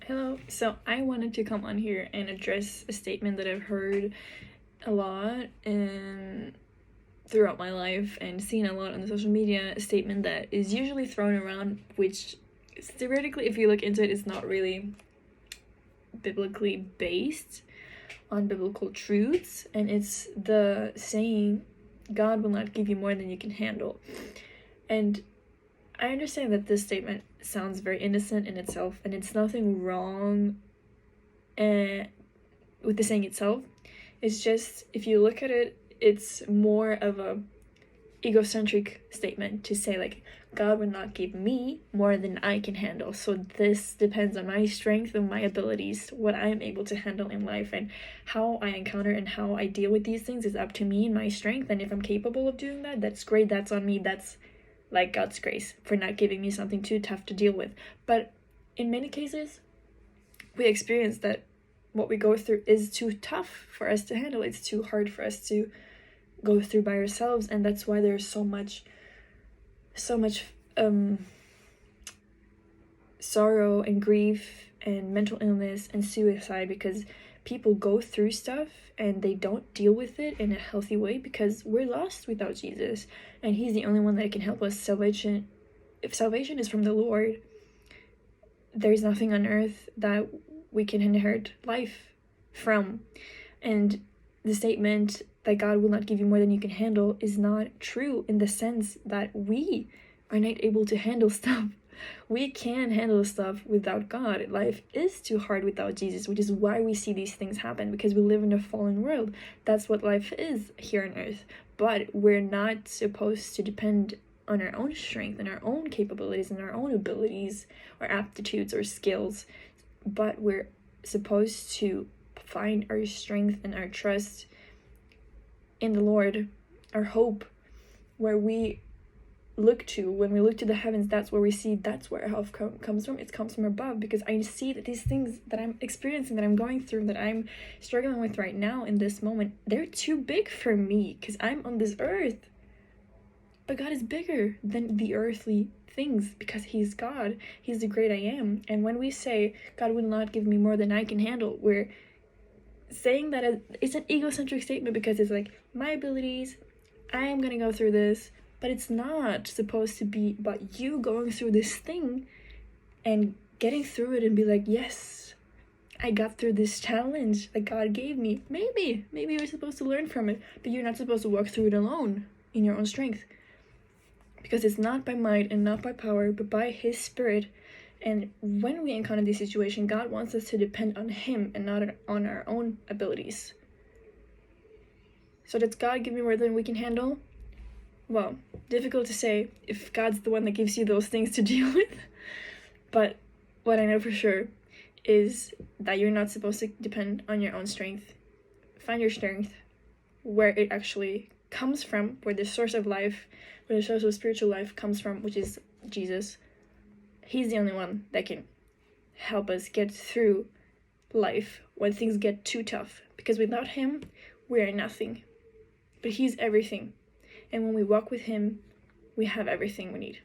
Hello. So I wanted to come on here and address a statement that I've heard a lot throughout my life and seen a lot on the social media. A statement that is usually thrown around, which theoretically, if you look into it, is not really biblically based on biblical truths, and it's the saying, "God will not give you more than you can handle." And I understand that this statement sounds very innocent in itself, and it's nothing wrong with the saying itself. It's just, if you look at it, it's more of a egocentric statement to say, like, God would not give me more than I can handle. So this depends on my strength and my abilities, what I am able to handle in life, and how I encounter and how I deal with these things is up to me and my strength. And if I'm capable of doing that, that's great. That's on me. That's like God's grace for not giving me something too tough to deal with. But in many cases, we experience that what we go through is too tough for us to handle. It's too hard for us to go through by ourselves, and that's why there's so much sorrow and grief and mental illness and suicide, because people go through stuff and they don't deal with it in a healthy way because we're lost without Jesus, and he's the only one that can help us. If salvation is from the Lord, there's nothing on earth that we can inherit life from. And the statement that God will not give you more than you can handle is not true, in the sense that we are not able to handle stuff. We can handle stuff without God. Life is too hard without Jesus, which is why we see these things happen, because we live in a fallen world. That's what life is here on earth. But we're not supposed to depend on our own strength and our own capabilities and our own abilities or aptitudes or skills, but we're supposed to find our strength and our trust in the Lord, our hope, where we look to. When we look to the heavens, that's where we see, that's where our help comes from. It comes from above, because I see that these things that I'm experiencing, that I'm going through, that I'm struggling with right now in this moment, they're too big for me because I'm on this earth. But God is bigger than the earthly things, because he's God. He's the great I am. And when we say God will not give me more than I can handle, we're saying that it's an egocentric statement, because it's like, my abilities, I am gonna go through this. But it's not supposed to be about you going through this thing and getting through it and be like, yes, I got through this challenge that God gave me. Maybe you're supposed to learn from it, but you're not supposed to walk through it alone in your own strength, because it's not by might and not by power, but by his Spirit. And when we encounter this situation, God wants us to depend on him and not on our own abilities. So does God give me more than we can handle? Well, difficult to say if God's the one that gives you those things to deal with. But what I know for sure is that you're not supposed to depend on your own strength. Find your strength where it actually comes from, where the source of life, where the source of spiritual life comes from, which is Jesus. He's the only one that can help us get through life when things get too tough, because without him, we are nothing. But he's everything. And when we walk with him, we have everything we need.